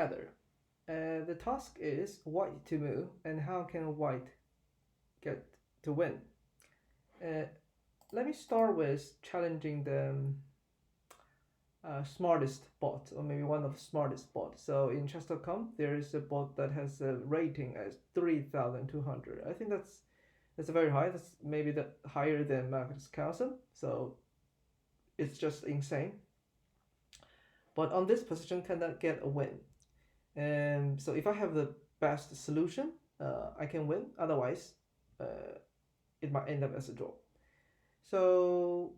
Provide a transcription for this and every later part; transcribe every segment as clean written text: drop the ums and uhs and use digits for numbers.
together. The task is white to move, and how can white get to win? Uh, Let me start with challenging the smartest bot, or maybe one of the smartest bots. So in chess.com, there is a bot that has a rating as 3,200. I think that's very high. That's maybe the higher than Magnus Carlsen. So it's just insane. But on this position, cannot get a win. And so if I have the best solution, I can win. Otherwise, uh, it might end up as a draw. So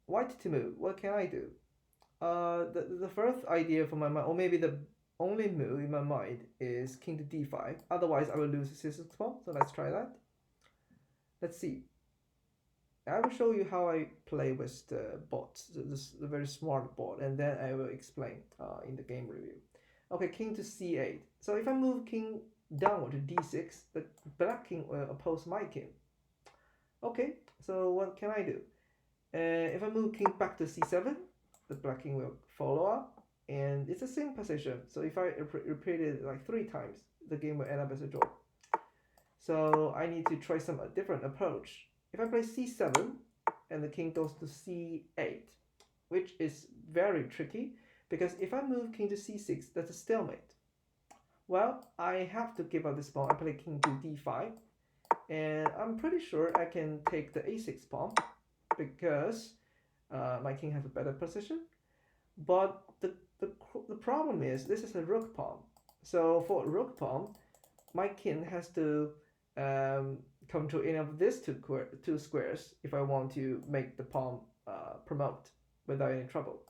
white to move. What can I do? The first idea for my mind, or maybe the only move in my mind, is king to d5. Otherwise, I will lose the c6 pawn. So let's try that. Let's see. I will show you how I play with the bot, the very smart bot, and then I will explain in the game review. Okay, king to c8. So if I move king downward to d6, the black king will oppose my king. Okay, so what can I do? If I move king back to c7, the black king will follow up, and it's the same position. So if I repeat it like 3 times, the game will end up as a draw. So I need to try some different approach. If I play c7 and the king goes to c8, which is very tricky, because if I move king to c6, that's a stalemate. Well, I have to give up this pawn. I play king to d5, and I'm pretty sure I can take the a6 pawn because my king has a better position. But the problem is this is a rook pawn. So for rook pawn, my king has to come to any of these two squares if I want to make the pawn promote without any trouble.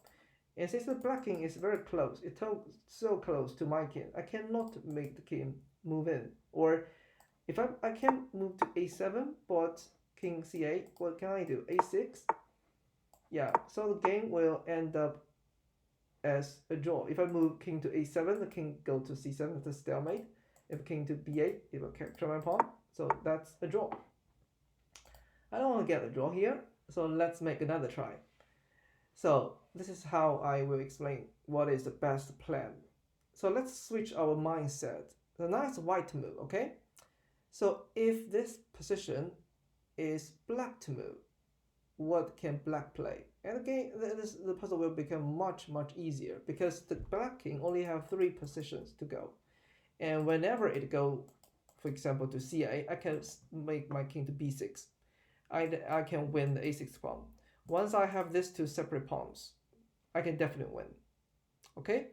And since the black king is very close, it's so close to my king, I cannot make the king move in. Or if I can move to a7, but king c8, what can I do? a6? Yeah, so the game will end up as a draw. If I move king to a7, the king go to c7, it's a stalemate. If king to b8, it will capture my pawn. So that's a draw. I don't want to get a draw here, so let's make another try. So this is how I will explain what is the best plan. So let's switch our mindset. So now it's white to move, okay? So if this position is black to move, what can black play? And again, the puzzle will become much easier because the black king only have 3 positions to go. And whenever it go, for example, to c8, I can make my king to b6. I can win the a6 pawn. Once I have these 2 separate pawns, I can definitely win. Okay?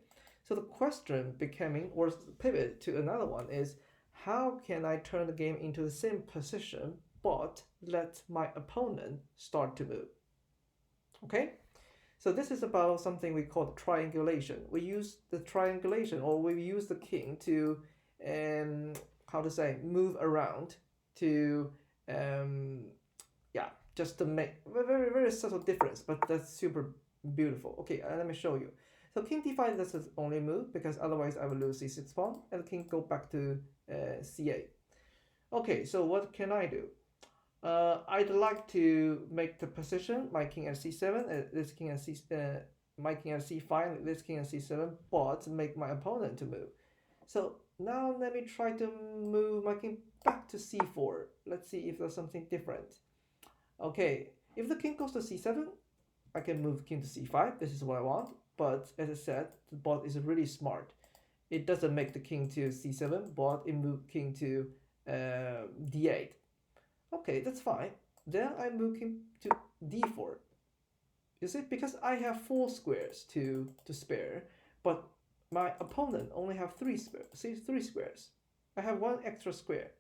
So the question becoming, or pivot to another one, is how can I turn the game into the same position but let my opponent start to move? Okay? So this is about something we call triangulation. We use the triangulation, or we use the king to, move around to, just to make a very subtle difference, but that's super beautiful. Okay, let me show you. So king d5, that's the only move, because otherwise I will lose c6 pawn, and the king go back to c8. Okay, so what can I do? I'd like to make the position, my king at c7, this king at my king at c5, this king at c7, but make my opponent to move. So now let me try to move my king back to c4. Let's see if there's something different. Okay, if the king goes to c7, I can move king to c5. This is what I want. But as I said, the bot is really smart. It doesn't make the king to c7, but it moves king to d8. Okay, that's fine. Then I move king to d4. You see, because I have 4 squares to spare, but my opponent only have 3 squares. I have 1 extra square.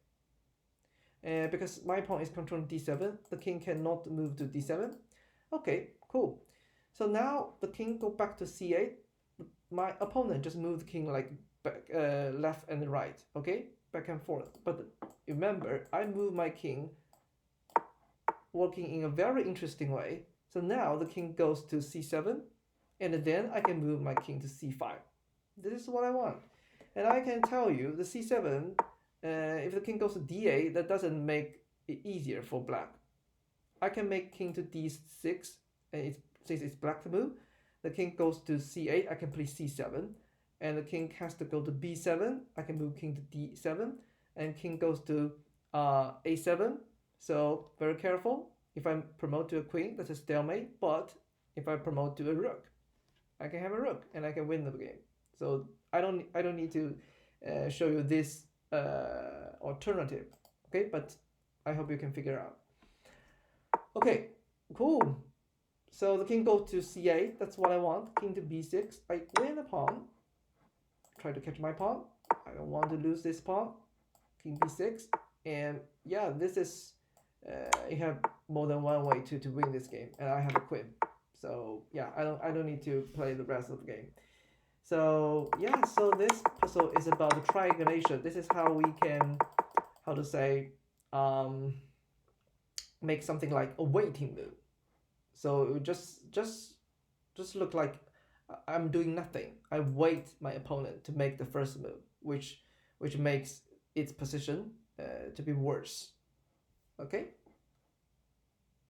Because my pawn is controlling d7, the king cannot move to d7. Okay, cool. So now the king go back to c8. My opponent just moved the king like back, left and right. Okay, back and forth. But remember, I move my king working in a very interesting way. So now the king goes to c7, and then I can move my king to c5. This is what I want. And I can tell you, the c7, if the king goes to d8, that doesn't make it easier for black. I can make king to d6, and since it's black to move, the king goes to c8, I can play c7. and the king has to go to b7. I can move king to d7, and king goes to a7. So very careful. If I promote to a queen, that's a stalemate. But if I promote to a rook, I can have a rook and I can win the game. So I don't need to show you this alternative. Okay, but I hope you can figure out. Okay, cool. So the king goes to c8. That's what I want. King to b6. I win a pawn. Try to catch my pawn. I don't want to lose this pawn. King b6. And yeah, this is you have more than one way to win this game, and I have a queen. So yeah, I don't need to play the rest of the game. So yeah, so this puzzle is about the triangulation. This is how we can, how to say, make something like a waiting move. So it would just look like I'm doing nothing. I wait my opponent to make the first move, which makes its position to be worse. Okay.